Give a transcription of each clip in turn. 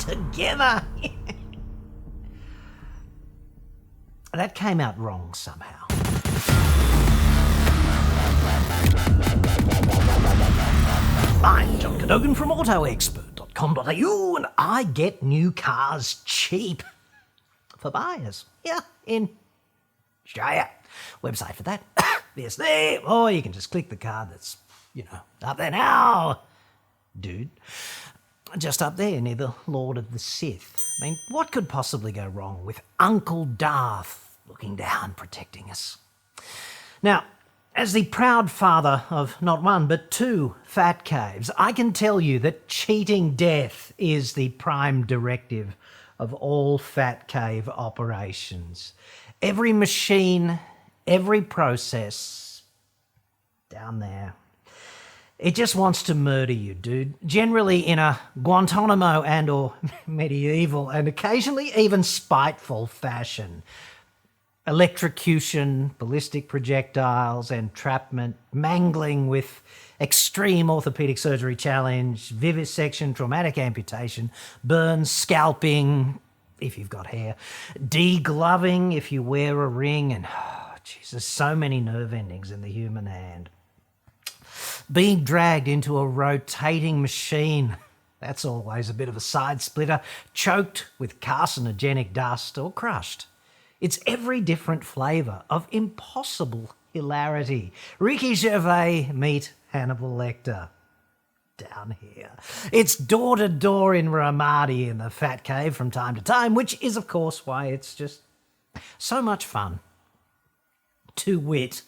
together. That came out wrong somehow. I'm John Cadogan from AutoExpert.com.au, and I get new cars cheap for buyers here in Australia. Website for that, there's there, or you can just click the card that's, up there now, dude. Just up there near the Lord of the Sith. I mean, what could possibly go wrong with Uncle Darth looking down, protecting us? Now, as the proud father of not one but two fat caves, I can tell you that cheating death is the prime directive of all fat cave operations. Every machine, every process, down there, it just wants to murder you, dude. Generally in a Guantanamo and or medieval and occasionally even spiteful fashion. Electrocution, ballistic projectiles, entrapment, mangling with extreme orthopedic surgery challenge, vivisection, traumatic amputation, burns, scalping, if you've got hair, degloving if you wear a ring, and there's so many nerve endings in the human hand. Being dragged into a rotating machine, that's always a bit of a side splitter, choked with carcinogenic dust or crushed. It's every different flavour of impossible hilarity. Ricky Gervais meet Hannibal Lecter. Down here. It's door to door in Ramadi in the Fat Cave from time to time, which is of course why it's just so much fun. To wit,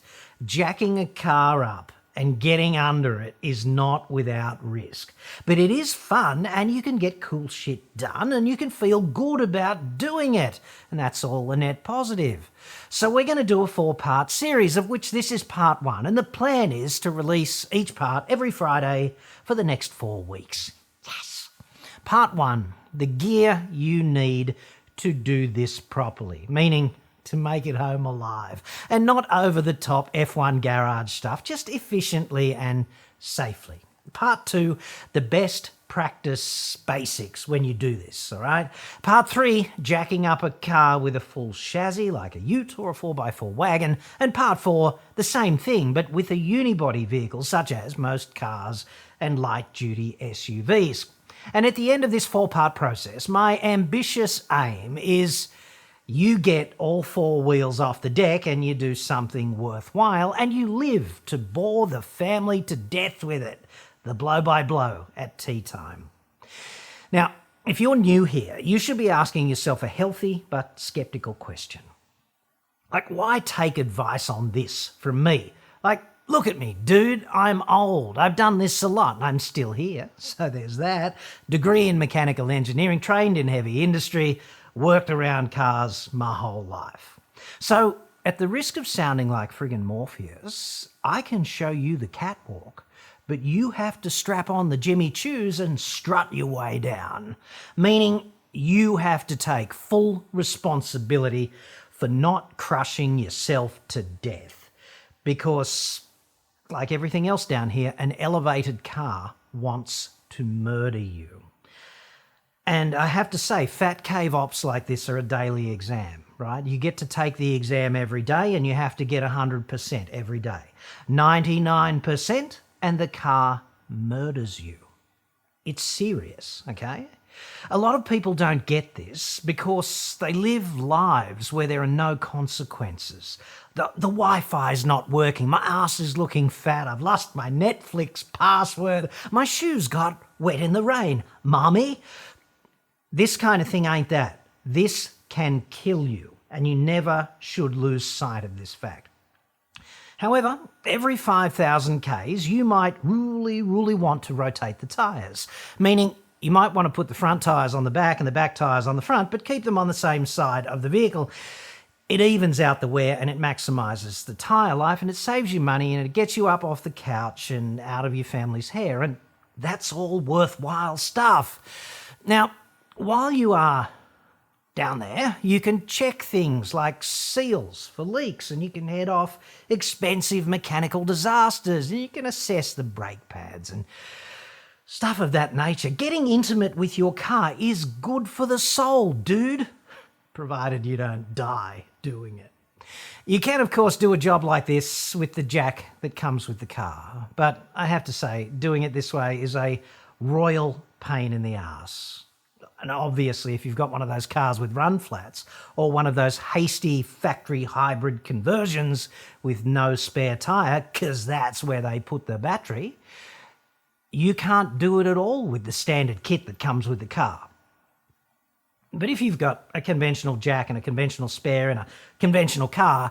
jacking a car up and getting under it is not without risk. But it is fun and you can get cool shit done and you can feel good about doing it. And that's all a net positive. So we're going to do a 4-part series, of which this is part 1. And the plan is to release each part every Friday for the next 4 weeks. Yes. Part 1, the gear you need to do this properly, meaning to make it home alive, and not over-the-top F1 garage stuff, just efficiently and safely. Part 2, the best practice basics when you do this, all right? Part 3, jacking up a car with a full chassis like a ute or a 4x4 wagon. And Part 4, the same thing, but with a unibody vehicle such as most cars and light-duty SUVs. And at the end of this 4-part process, my ambitious aim is you get all 4 wheels off the deck and you do something worthwhile and you live to bore the family to death with it. The blow-by-blow at tea time. Now, if you're new here, you should be asking yourself a healthy but sceptical question. Like, why take advice on this from me? Like, look at me, dude, I'm old. I've done this a lot and I'm still here. So there's that. Degree in mechanical engineering, trained in heavy industry, worked around cars my whole life. So, at the risk of sounding like friggin' Morpheus, I can show you the catwalk, but you have to strap on the Jimmy Choos and strut your way down. Meaning you have to take full responsibility for not crushing yourself to death. Because, like everything else down here, an elevated car wants to murder you. And I have to say, fat cave ops like this are a daily exam, right? You get to take the exam every day and you have to get 100% every day. 99% and the car murders you. It's serious, okay? A lot of people don't get this because they live lives where there are no consequences. The Wi-Fi's not working, my ass is looking fat, I've lost my Netflix password, my shoes got wet in the rain. Mommy? This kind of thing ain't that. This can kill you, and you never should lose sight of this fact. However, every 5,000 Ks, you might really want to rotate the tyres, meaning you might want to put the front tyres on the back and the back tyres on the front, but keep them on the same side of the vehicle. It evens out the wear and it maximises the tyre life and it saves you money and it gets you up off the couch and out of your family's hair, and that's all worthwhile stuff. Now, while you are down there, you can check things like seals for leaks and you can head off expensive mechanical disasters and you can assess the brake pads and Stuff of that nature. Getting intimate with your car is good for the soul, dude, provided you don't die doing it. You can, of course, do a job like this with the jack that comes with the car, but I have to say, doing it this way is a royal pain in the arse. And obviously, if you've got one of those cars with run flats or one of those hasty factory hybrid conversions with no spare tyre, because that's where they put the battery, you can't do it at all with the standard kit that comes with the car. But if you've got a conventional jack and a conventional spare and a conventional car,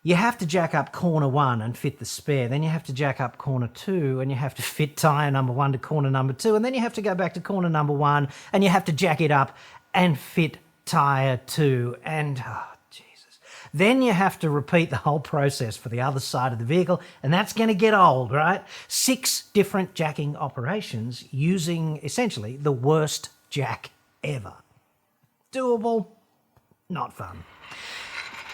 you have to jack up corner 1 and fit the spare. Then you have to jack up corner 2 and you have to fit tyre number 1 to corner number 2. And then you have to go back to corner number 1 and you have to jack it up and fit tyre 2. And, oh, Jesus. Then you have to repeat the whole process for the other side of the vehicle, and that's going to get old, right? 6 different jacking operations using essentially the worst jack ever. Doable, not fun.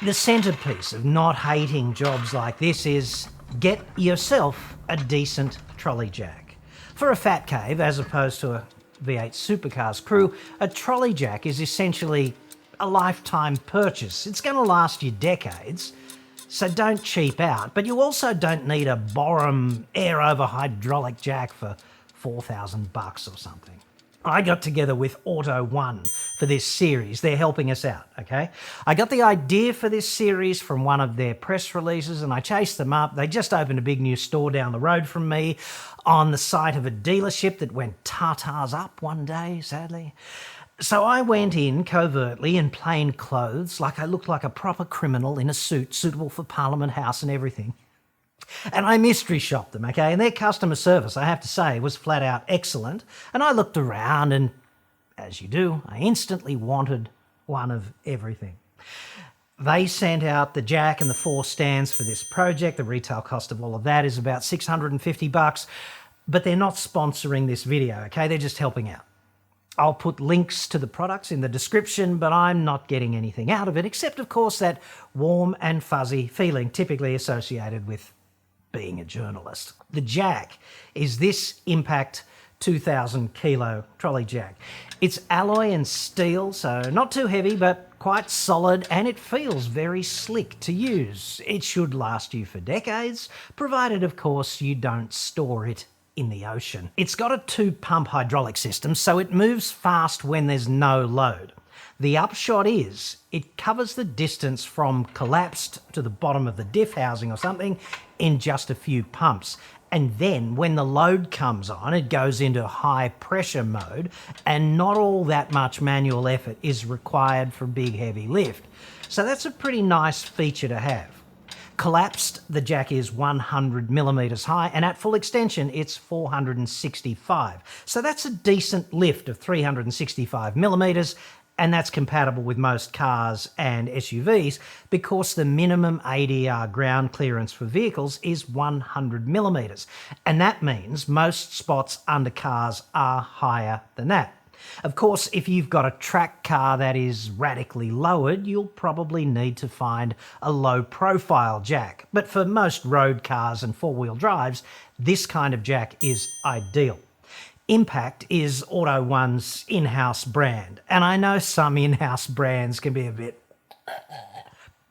The centrepiece of not hating jobs like this is get yourself a decent trolley jack. For a fat cave, as opposed to a V8 supercars crew, a trolley jack is essentially a lifetime purchase. It's going to last you decades, so don't cheap out. But you also don't need a Borum air-over hydraulic jack for $4,000 or something. I got together with Auto One for this series. They're helping us out, okay? I got the idea for this series from one of their press releases and I chased them up. They just opened a big new store down the road from me on the site of a dealership that went tartars up one day, sadly. So I went in covertly in plain clothes, like I looked like a proper criminal in a suit suitable for Parliament House and everything. And I mystery shopped them, okay? And their customer service, I have to say, was flat out excellent. And I looked around and, as you do, I instantly wanted one of everything. They sent out the jack and the 4 stands for this project. The retail cost of all of that is about $650, but they're not sponsoring this video, okay? They're just helping out. I'll put links to the products in the description, but I'm not getting anything out of it, except, of course, that warm and fuzzy feeling typically associated with being a journalist. The jack is this Impact 2,000 kilo trolley jack. It's alloy and steel, so not too heavy, but quite solid, and it feels very slick to use. It should last you for decades, provided, of course, you don't store it in the ocean. It's got a 2-pump hydraulic system, so it moves fast when there's no load. The upshot is it covers the distance from collapsed to the bottom of the diff housing or something in just a few pumps. And then when the load comes on, it goes into high pressure mode and not all that much manual effort is required for big heavy lift. So that's a pretty nice feature to have. Collapsed, the jack is 100 millimetres high, and at full extension, it's 465. So that's a decent lift of 365 millimetres, and that's compatible with most cars and SUVs because the minimum ADR ground clearance for vehicles is 100 millimetres, and that means most spots under cars are higher than that. Of course, if you've got a track car that is radically lowered, you'll probably need to find a low-profile jack. But for most road cars and four-wheel drives, this kind of jack is ideal. Impact is Auto One's in-house brand, and I know some in-house brands can be a bit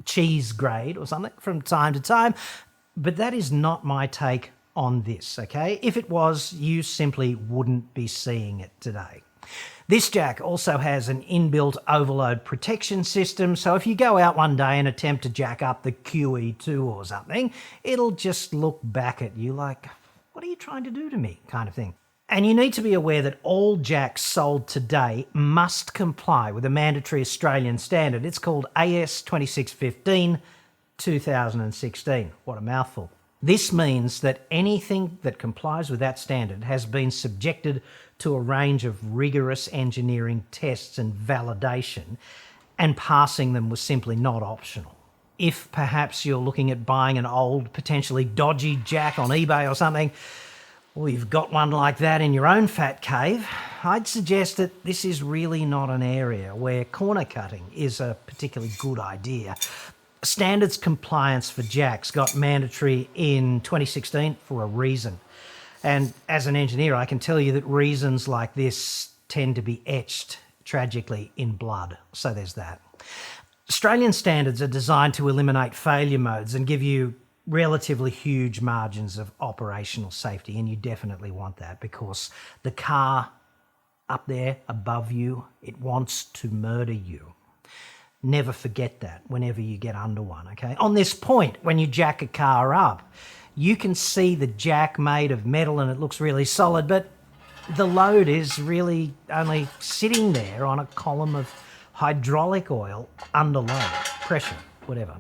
cheese grade or something from time to time, but that is not my take on this, okay? If it was, you simply wouldn't be seeing it today. This jack also has an inbuilt overload protection system, so if you go out one day and attempt to jack up the QE2 or something, it'll just look back at you like, what are you trying to do to me, kind of thing. And you need to be aware that all jacks sold today must comply with a mandatory Australian standard. It's called AS 2615 2016. What a mouthful. This means that anything that complies with that standard has been subjected to a range of rigorous engineering tests and validation, and passing them was simply not optional. If perhaps you're looking at buying an old, potentially dodgy jack on eBay or something, or you've got one like that in your own fat cave, I'd suggest that this is really not an area where corner cutting is a particularly good idea. Standards compliance for jacks got mandatory in 2016 for a reason. And as an engineer, I can tell you that reasons like this tend to be etched tragically in blood. So there's that. Australian standards are designed to eliminate failure modes and give you relatively huge margins of operational safety, and you definitely want that because the car up there above you, it wants to murder you. Never forget that whenever you get under one, okay? On this point, when you jack a car up, you can see the jack made of metal and it looks really solid, but the load is really only sitting there on a column of hydraulic oil under load, pressure, whatever.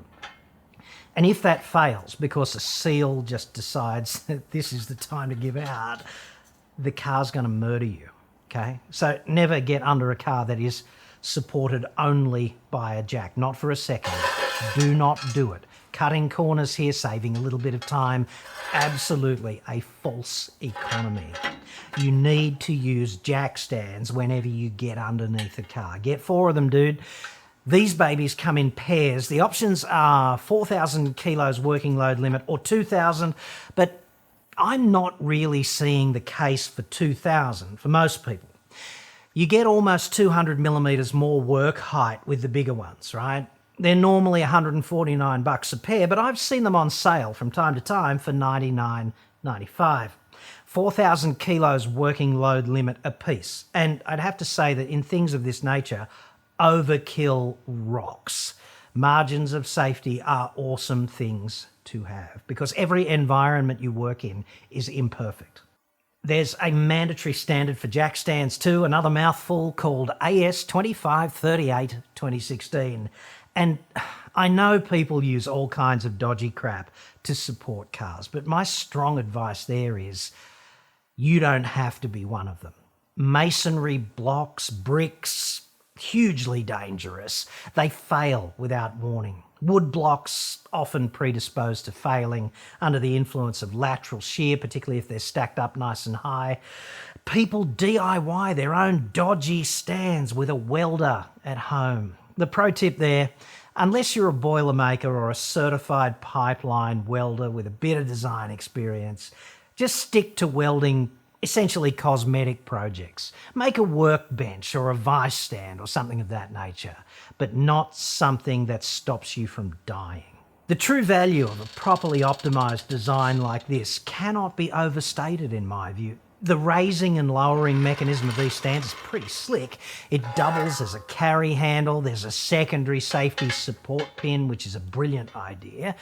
And if that fails because a seal just decides that this is the time to give out, the car's going to murder you, okay? So never get under a car that is supported only by a jack, not for a second. Do not do it. Cutting corners here, saving a little bit of time, absolutely a false economy. You need to use jack stands whenever you get underneath a car. Get 4 of them, dude. These babies come in pairs. The options are 4,000 kilos working load limit or 2,000, but I'm not really seeing the case for 2,000 for most people. You get almost 200 millimeters more work height with the bigger ones, right? They're normally $149 a pair, but I've seen them on sale from time to time for $99.95. 4,000 kilos working load limit apiece. And I'd have to say that in things of this nature, overkill rocks. Margins of safety are awesome things to have because every environment you work in is imperfect. There's a mandatory standard for jack stands too, another mouthful, called AS 2538 2016. And I know people use all kinds of dodgy crap to support cars, but my strong advice there is you don't have to be one of them. Masonry blocks, bricks, hugely dangerous. They fail without warning. Wood blocks often predisposed to failing under the influence of lateral shear, particularly if they're stacked up nice and high. People DIY their own dodgy stands with a welder at home. The pro tip there, unless you're a boilermaker or a certified pipeline welder with a bit of design experience, just stick to welding essentially cosmetic projects. Make a workbench or a vice stand or something of that nature, but not something that stops you from dying. The true value of a properly optimised design like this cannot be overstated in my view. The raising and lowering mechanism of these stands is pretty slick. It doubles as a carry handle. There's a secondary safety support pin, which is a brilliant idea.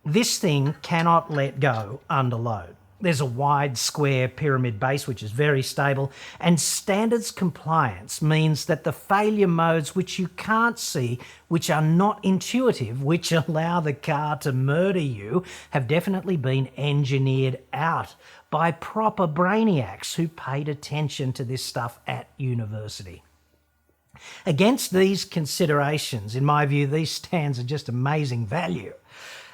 This thing cannot let go under load. There's a wide square pyramid base, which is very stable, and standards compliance means that the failure modes which you can't see, which are not intuitive, which allow the car to murder you, have definitely been engineered out by proper brainiacs who paid attention to this stuff at university. Against these considerations, in my view, these stands are just amazing value.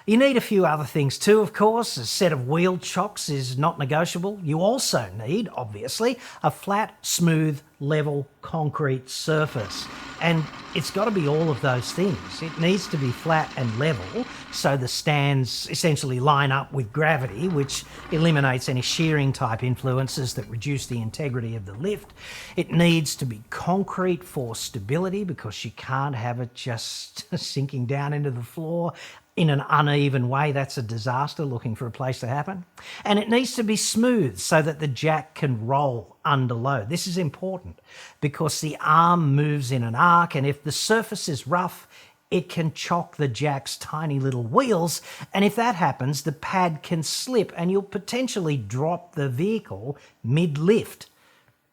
You need a few other things too, of course. A set of wheel chocks is not negotiable. You also need, obviously, a flat, smooth, level concrete surface. And it's got to be all of those things. It needs to be flat and level so the stands essentially line up with gravity, which eliminates any shearing type influences that reduce the integrity of the lift. It needs to be concrete for stability because you can't have it just sinking down into the floor in an uneven way. That's a disaster looking for a place to happen. And it needs to be smooth so that the jack can roll under load. This is important because the arm moves in an arc, and if the surface is rough, it can chock the jack's tiny little wheels, and if that happens, the pad can slip and you'll potentially drop the vehicle mid-lift.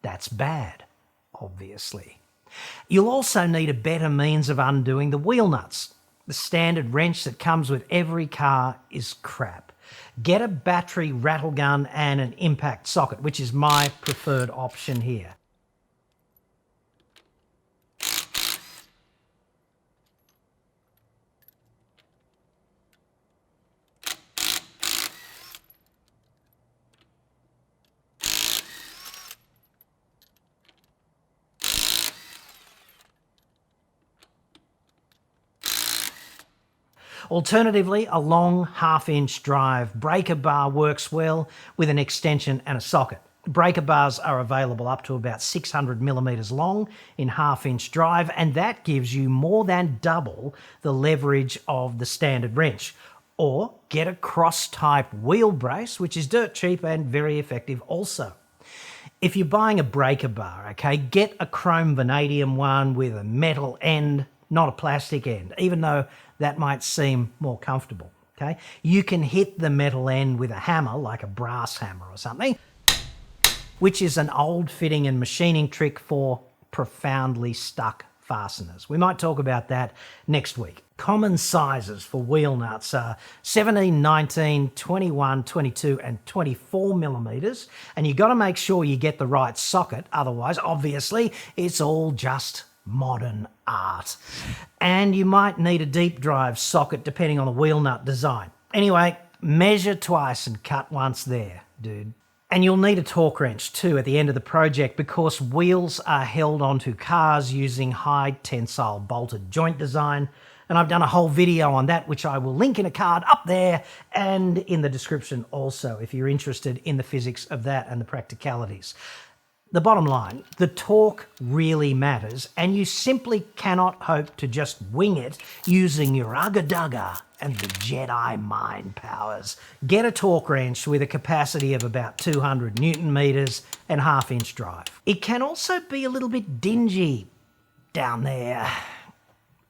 That's bad, obviously. You'll also need a better means of undoing the wheel nuts. The standard wrench that comes with every car is crap. Get a battery rattle gun and an impact socket, which is my preferred option here. Alternatively, a long half-inch drive breaker bar works well with an extension and a socket. Breaker bars are available up to about 600 millimeters long in half-inch drive, and that gives you more than double the leverage of the standard wrench. Or get a cross-type wheel brace, which is dirt cheap and very effective also. If you're buying a breaker bar, okay, get a chrome vanadium one with a metal end, not a plastic end, even though that might seem more comfortable, okay? You can hit the metal end with a hammer, like a brass hammer or something, which is an old fitting and machining trick for profoundly stuck fasteners. We might talk about that next week. Common sizes for wheel nuts are 17, 19, 21, 22 and 24 millimeters, and you've got to make sure you get the right socket, otherwise obviously it's all just modern art. And you might need a deep drive socket depending on the wheel nut design. Anyway, measure twice and cut once there, dude. And you'll need a torque wrench too at the end of the project, because wheels are held onto cars using high tensile bolted joint design. And I've done a whole video on that, which I will link in a card up there and in the description also, if you're interested in the physics of that and the practicalities. The bottom line, the torque really matters, and you simply cannot hope to just wing it using your ugga-dugga and the Jedi mind powers. Get a torque wrench with a capacity of about 200 Newton meters and half-inch drive. It can also be a little bit dingy down there.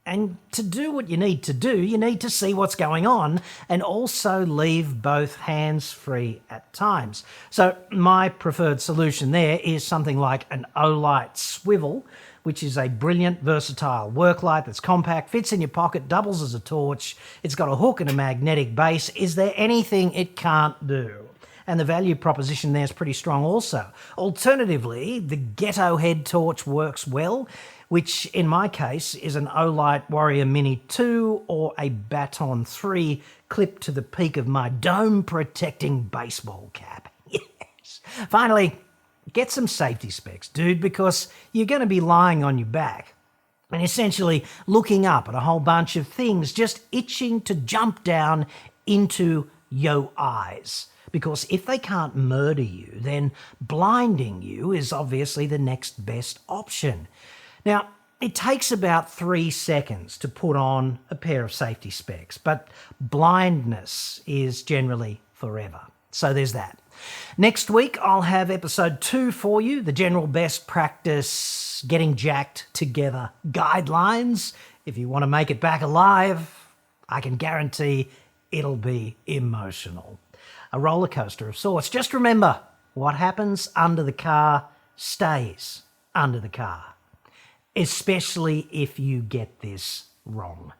And to do what you need to do, you need to see what's going on and also leave both hands free at times. So my preferred solution there is something like an Olight swivel, which is a brilliant, versatile work light that's compact, fits in your pocket, doubles as a torch. It's got a hook and a magnetic base. Is there anything it can't do? And the value proposition there is pretty strong also. Alternatively, the Ghetto Head torch works well, which in my case is an Olight Warrior Mini 2 or a Baton 3 clipped to the peak of my dome-protecting baseball cap. Yes. Finally, get some safety specs, dude, because you're going to be lying on your back and essentially looking up at a whole bunch of things just itching to jump down into your eyes. Because if they can't murder you, then blinding you is obviously the next best option. Now, it takes about 3 seconds to put on a pair of safety specs, but blindness is generally forever. So there's that. Next week, I'll have episode 2 for you, the general best practice getting jacked together guidelines. If you want to make it back alive, I can guarantee it'll be emotional. A roller coaster of sorts. Just remember, what happens under the car stays under the car. Especially if you get this wrong.